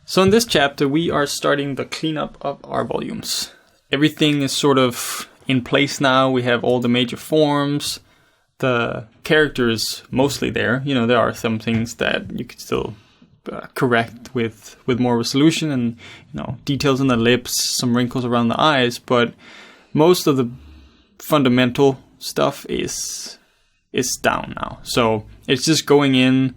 So in this chapter, we are starting the cleanup of our volumes. Everything is sort of in place now. We have all the major forms. The character is mostly there. You know, there are some things that you could still correct with more resolution and, you know, details in the lips, some wrinkles around the eyes. But most of the fundamental stuff is down now. So it's just going in,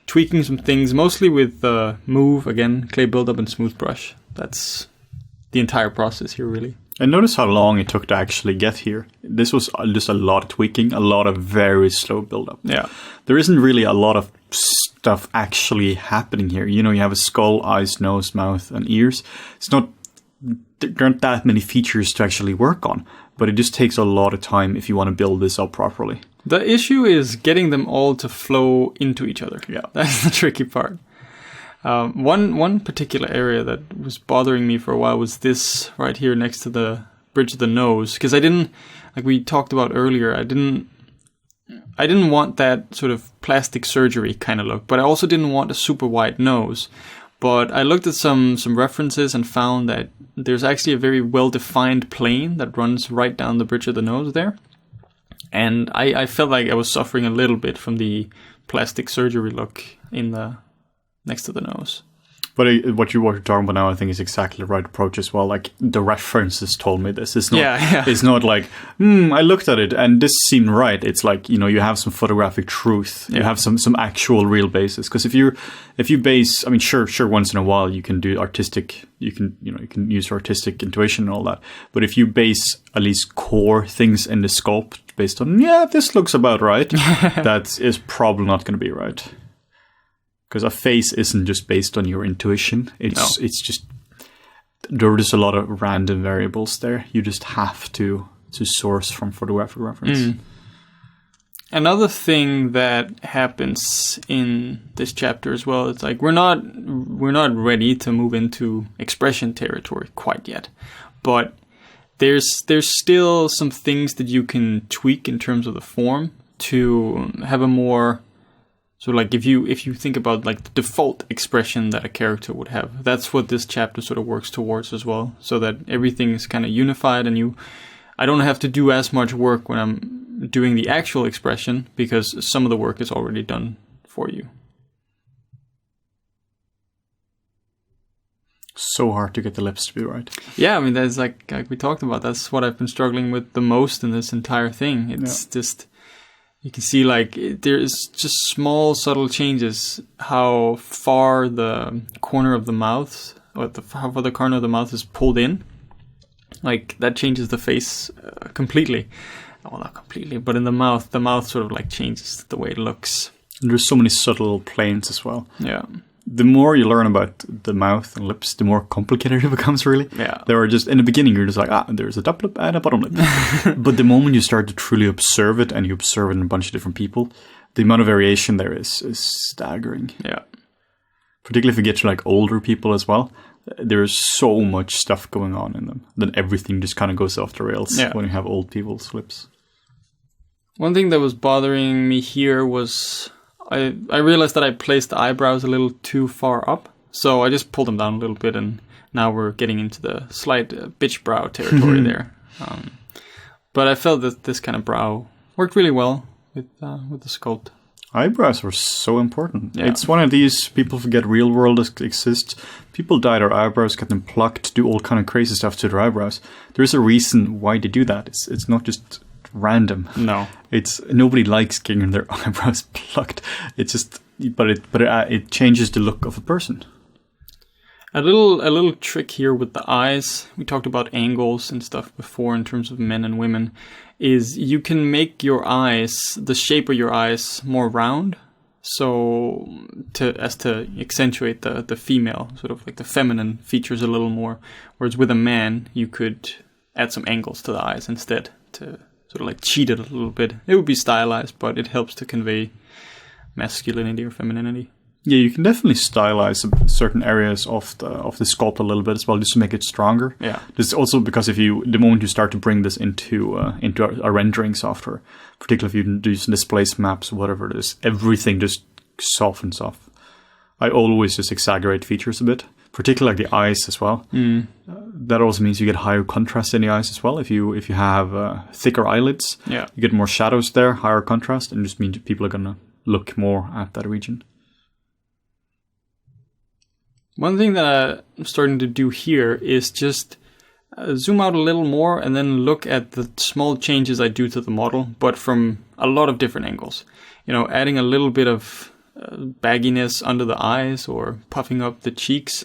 tweaking some things, mostly with Move, again, clay buildup and smooth brush. That's the entire process here, really. And notice how long it took to actually get here. This was just a lot of tweaking, a lot of very slow buildup. Yeah. There isn't really a lot of stuff actually happening here. You know, you have a skull, eyes, nose, mouth, and ears. There aren't that many features to actually work on, but it just takes a lot of time if you want to build this up properly. The issue is getting them all to flow into each other. Yeah. That's the tricky part. One particular area that was bothering me for a while was this right here next to the bridge of the nose. Because I didn't, like we talked about earlier, I didn't want that sort of plastic surgery kind of look, but I also didn't want a super wide nose. But I looked at some references and found that there's actually a very well-defined plane that runs right down the bridge of the nose there. And I felt like I was suffering a little bit from the plastic surgery look in the next to the nose. But what you're talking about now, I think, is exactly the right approach as well. Like, the references told me this. It's not, It's not like, I looked at it and this seemed right. It's like, you know, you have some photographic truth. You have some actual real basis. Because if you base, I mean, sure, once in a while you can do artistic, you can use artistic intuition and all that. But if you base at least core things in the sculpt based on, this looks about right, that is probably not going to be right. Because a face isn't just based on your intuition. It's just, there's a lot of random variables there. You just have to source from photographic reference. Another thing that happens in this chapter as well, it's like we're not ready to move into expression territory quite yet. But there's still some things that you can tweak in terms of the form to have a more... So like if you think about like the default expression that a character would have, that's what this chapter sort of works towards as well. So that everything is kind of unified and I don't have to do as much work when I'm doing the actual expression because some of the work is already done for you. So hard to get the lips to be right. Yeah, I mean, that's like we talked about, that's what I've been struggling with the most in this entire thing. It's just... You can see like there's just small subtle changes how far the corner of the mouth or how far the corner of the mouth is pulled in. Like that changes the face completely. Well, not completely, but in the mouth sort of like changes the way it looks. And there's so many subtle planes as well. Yeah. The more you learn about the mouth and lips, the more complicated it becomes, really. Yeah. There are just, in the beginning, you're just like, there's a top lip and a bottom lip. But the moment you start to truly observe it, and you observe it in a bunch of different people, the amount of variation there is staggering. Yeah. Particularly if you get to like older people as well, there's so much stuff going on in them. Then everything just kind of goes off the rails when you have old people's lips. One thing that was bothering me here was... I realized that I placed the eyebrows a little too far up, so I just pulled them down a little bit, and now we're getting into the slight bitch brow territory there. But I felt that this kind of brow worked really well with the sculpt. Eyebrows are so important. Yeah. It's one of these, people forget real world exists. People dye their eyebrows, get them plucked, do all kind of crazy stuff to their eyebrows. There's a reason why they do that. It's not just... random. No, it's nobody likes getting their eyebrows plucked. It's just, but it changes the look of a person. A little trick here with the eyes. We talked about angles and stuff before in terms of men and women. Is you can make your eyes, the shape of your eyes, more round. So to accentuate the female, sort of like the feminine features a little more. Whereas with a man, you could add some angles to the eyes instead to sort of like cheat it a little bit. It would be stylized, but it helps to convey masculinity or femininity. Yeah, you can definitely stylize certain areas of the sculpt a little bit as well, just to make it stronger. Yeah. This also because the moment you start to bring this into a rendering software, particularly if you do displace maps or whatever it is, everything just softens off. I always just exaggerate features a bit, particularly like the eyes as well. That also means you get higher contrast in the eyes as well. If you have thicker eyelids, you get more shadows there, higher contrast, and just means people are gonna look more at that region. One thing that I'm starting to do here is just zoom out a little more and then look at the small changes I do to the model, but from a lot of different angles. You know, adding a little bit of bagginess under the eyes or puffing up the cheeks.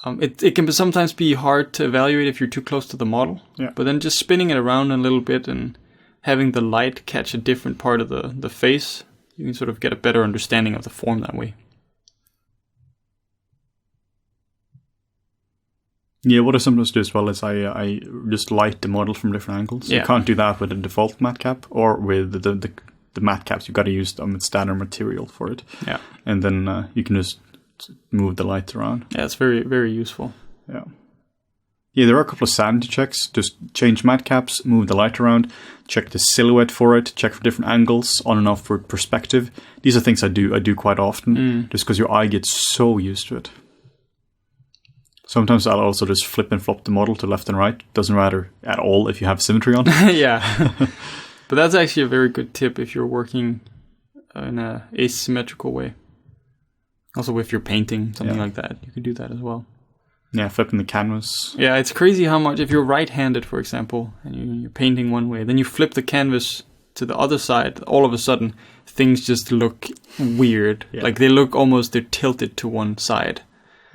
It can sometimes be hard to evaluate if you're too close to the model. Yeah. But then just spinning it around a little bit and having the light catch a different part of the face, you can sort of get a better understanding of the form that way. Yeah, what I sometimes do as well is I just light the model from different angles. You can't do that with a default matte cap or with the matte caps. You've got to use them with standard material for it. Yeah. And then you can just move the light around. Yeah, it's very, very useful. Yeah. Yeah, there are a couple of sanity checks. Just change matte caps, move the light around, check the silhouette for it, check for different angles, on and off for perspective. These are things I do quite often, just because your eye gets so used to it. Sometimes I'll also just flip and flop the model to left and right. Doesn't matter at all if you have symmetry on. Yeah. But that's actually a very good tip if you're working in a asymmetrical way. Also, if you're painting, something like that, you can do that as well. Yeah, flipping the canvas. Yeah, it's crazy how much, if you're right-handed, for example, and you're painting one way, then you flip the canvas to the other side, all of a sudden, things just look weird. Yeah. Like they're tilted to one side.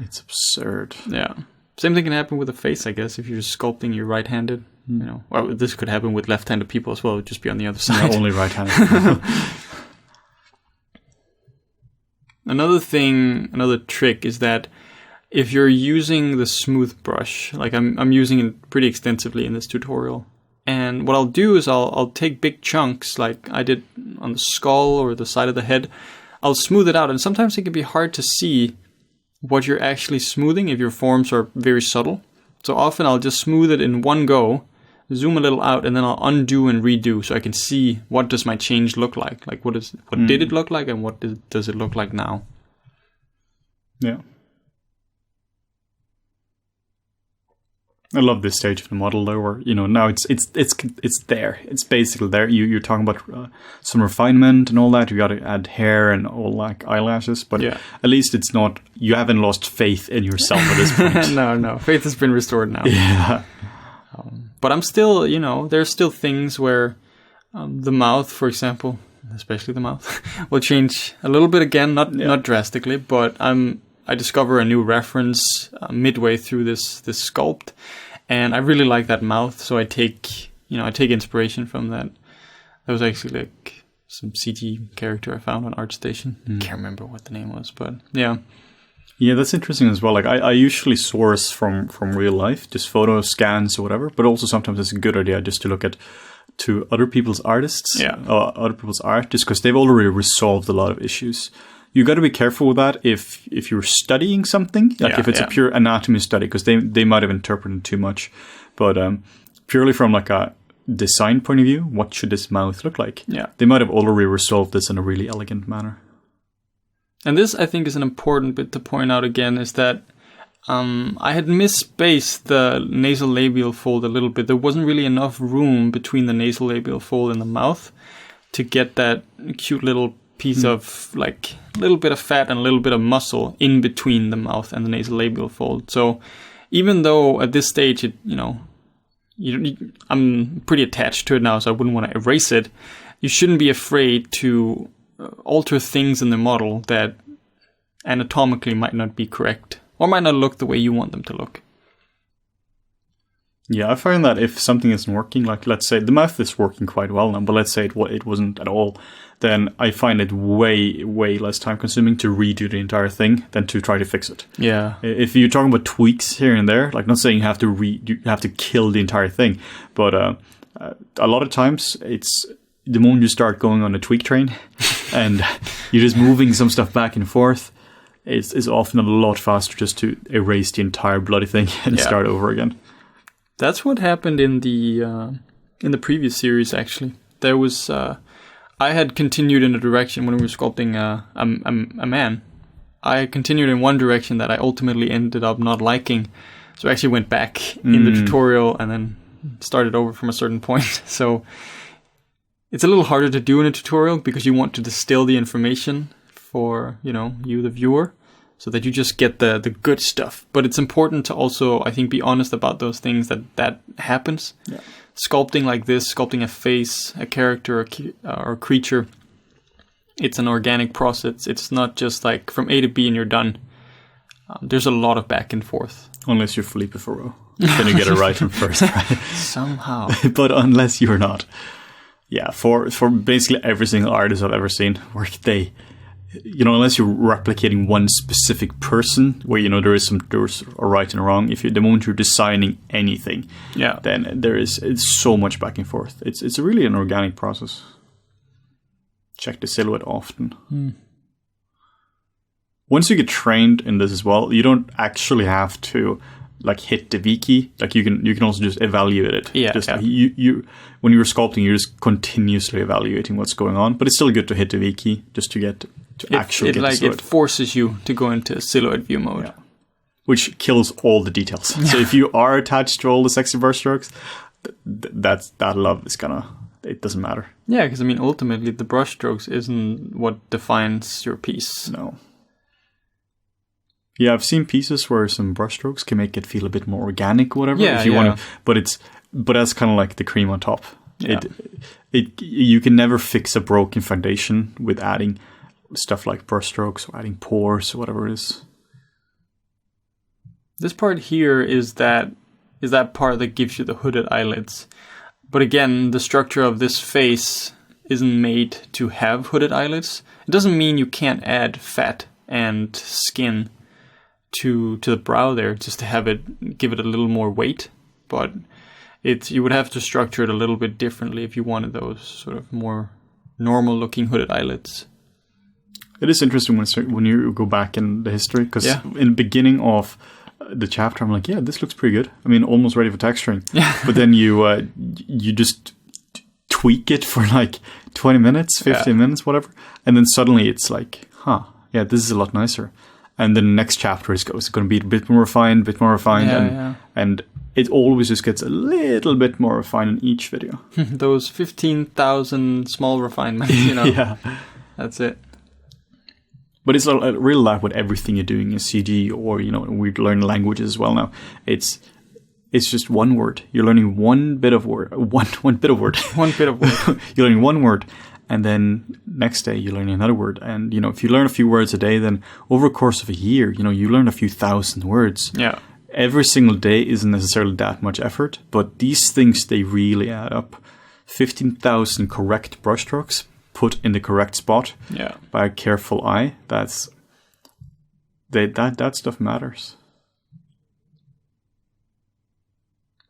It's absurd. Yeah. Same thing can happen with a face, I guess, if you're sculpting, you're right-handed. You know, well, this could happen with left-handed people as well. It'd just be on the other side. Not only right-handed. Another trick is that if you're using the smooth brush, like I'm using it pretty extensively in this tutorial, and what I'll do is I'll take big chunks like I did on the skull or the side of the head. I'll smooth it out, and sometimes it can be hard to see what you're actually smoothing if your forms are very subtle. So often I'll just smooth it in one go, zoom a little out, and then I'll undo and redo so I can see what does my change look like. Like what did it look like and what does it look like now? Yeah. I love this stage of the model though, where now it's there. It's basically there. You're talking about some refinement and all that. You got to add hair and all like eyelashes, but at least it's not. You haven't lost faith in yourself at this point. No, faith has been restored now. Yeah. But I'm still, there's still things where the mouth, for example, especially the mouth, will change a little bit again, not drastically, but I discover a new reference midway through this sculpt, and I really like that mouth, so I take inspiration from that. That was actually like some CG character I found on ArtStation. Can't remember what the name was, but yeah. Yeah, that's interesting as well. Like I usually source from real life, just photo scans or whatever, but also sometimes it's a good idea just to look at to other people's artists, other people's art, just because they've already resolved a lot of issues. You got to be careful with that if you're studying something, like if it's a pure anatomy study, because they might have interpreted too much. But purely from like a design point of view, what should this mouth look like? Yeah, they might have already resolved this in a really elegant manner. And this, I think, is an important bit to point out again, is that I had misspaced the nasolabial fold a little bit. There wasn't really enough room between the nasolabial fold and the mouth to get that cute little piece of like a little bit of fat and a little bit of muscle in between the mouth and the nasolabial fold. So even though at this stage, I'm pretty attached to it now, so I wouldn't want to erase it, you shouldn't be afraid to alter things in the model that anatomically might not be correct or might not look the way you want them to look. Yeah, I find that if something isn't working, like let's say the mouth is working quite well now, but let's say it wasn't at all, then I find it way, way less time consuming to redo the entire thing than to try to fix it. Yeah. If you're talking about tweaks here and there, like not saying you have to kill the entire thing, but a lot of times it's the moment you start going on a tweak train and you're just moving some stuff back and forth, it's often a lot faster just to erase the entire bloody thing and start over again. That's what happened in the previous series. Actually, there was I had continued in a direction when we were sculpting a man. I continued in one direction that I ultimately ended up not liking. So I actually went back in the tutorial and then started over from a certain point. So it's a little harder to do in a tutorial because you want to distill the information for, you, the viewer, so that you just get the good stuff. But it's important to also, I think, be honest about those things that happens. Yeah. Sculpting like this, sculpting a face, a character, or a creature, it's an organic process. It's not just like from A to B and you're done. There's a lot of back and forth. Unless you're Felipe Ferro. Then you get it right from first try. Somehow. But unless you're not. Yeah, for basically every single artist I've ever seen, where they, unless you're replicating one specific person, where, there's a right and a wrong, the moment you're designing anything, then it's so much back and forth. It's really an organic process. Check the silhouette often. Once you get trained in this as well, you don't actually have to hit the V key. You can also just evaluate it. You when you're sculpting, you're just continuously evaluating what's going on. But it's still good to hit the V key just to get the silhouette. It forces you to go into silhouette view mode, which kills all the details. So if you are attached to all the sexy brushstrokes, that love is it doesn't matter. Yeah, because ultimately the brushstrokes isn't what defines your piece. No. Yeah, I've seen pieces where some brushstrokes can make it feel a bit more organic, whatever. If you want to, but that's kind of like the cream on top. Yeah. You can never fix a broken foundation with adding stuff like brushstrokes or adding pores or whatever it is. This part here is that part that gives you the hooded eyelids. But again, the structure of this face isn't made to have hooded eyelids. It doesn't mean you can't add fat and skin to the brow there, just to give it a little more weight. But you would have to structure it a little bit differently if you wanted those sort of more normal looking hooded eyelids. It is interesting when you go back in the history, because in the beginning of the chapter, I'm like, yeah, this looks pretty good. Almost ready for texturing. But then you just tweak it for 20 minutes, 15 minutes, whatever. And then suddenly it's like, this is a lot nicer. And the next chapter is going to be a bit more refined, and it always just gets a little bit more refined in each video. Those 15,000 small refinements, Yeah. That's it. But it's a real life with everything you're doing in CG, or we learn languages as well now. It's just one word. You're learning one bit of word. One bit of word. One bit of word. You're learning one word, and then next day you're learning another word. And if you learn a few words a day, then over a course of a year, you learn a few thousand words. Yeah. Every single day isn't necessarily that much effort, but these things, they really add up. 15,000 correct brushstrokes put in the correct spot by a careful eye. That stuff matters.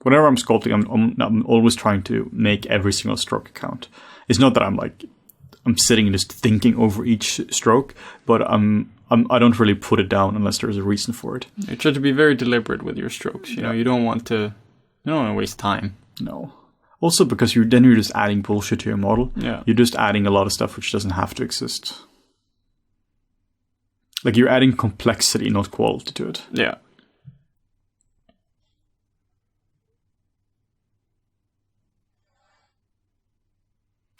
Whenever I'm sculpting, I'm always trying to make every single stroke count. It's not that I'm sitting and just thinking over each stroke, but I don't really put it down unless there's a reason for it. You try to be very deliberate with your strokes. You know, you don't want to waste time. No. Also, because you're just adding bullshit to your model. Yeah. You're just adding a lot of stuff which doesn't have to exist. You're adding complexity, not quality to it. Yeah.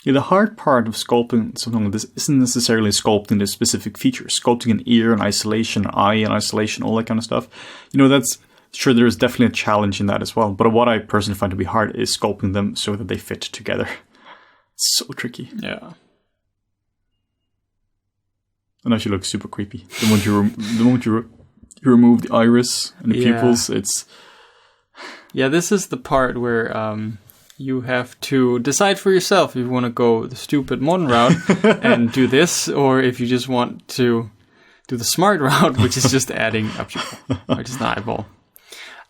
Yeah, the hard part of sculpting something like this isn't necessarily sculpting the specific features. Sculpting an ear in isolation, an eye in isolation, all that kind of stuff. That's... Sure, there's definitely a challenge in that as well. But what I personally find to be hard is sculpting them so that they fit together. It's so tricky. Yeah. And actually looks super creepy. The moment you remove the iris and the pupils, it's... Yeah, this is the part where you have to decide for yourself if you want to go the stupid modern route and do this, or if you just want to do the smart route, which is just adding a pupil, which is an eyeball.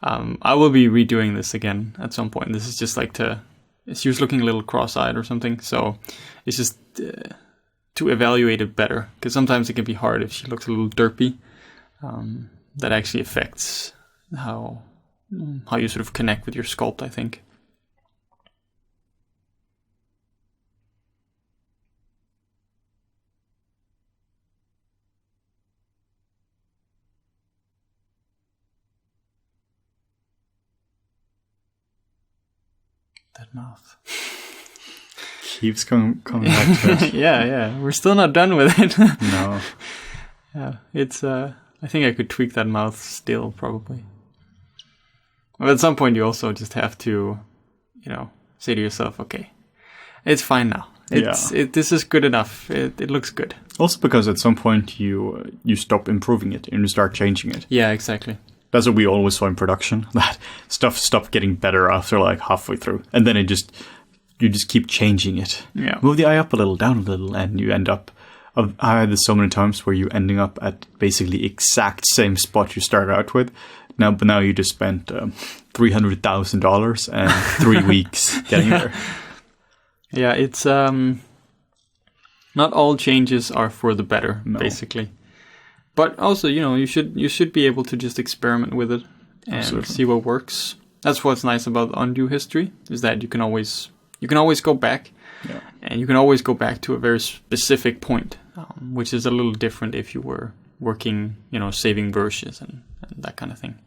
I will be redoing this again at some point. This is just she was looking a little cross-eyed or something, so it's just to evaluate it better, because sometimes it can be hard if she looks a little derpy. That actually affects how you sort of connect with your sculpt, I think. That mouth. Keeps coming back to it. Yeah. We're still not done with it. No. Yeah, it's, I think I could tweak that mouth still, probably. But at some point you also just have to, say to yourself, okay, it's fine now. This is good enough. It looks good. Also because at some point you stop improving it and you start changing it. Yeah, exactly. That's what we always saw in production. That stuff stopped getting better after like halfway through. And then you just keep changing it. Yeah. Move the eye up a little, down a little, and you end up... I had this so many times where you're ending up at basically exact same spot you started out with. But now you just spent $300,000 and 3 weeks getting there. Yeah, it's... not all changes are for the better, basically. But also, you should be able to just experiment with it and see what works. That's what's nice about undo history, is that you can always go back, and you can always go back to a very specific point, which is a little different if you were working, saving versions and that kind of thing.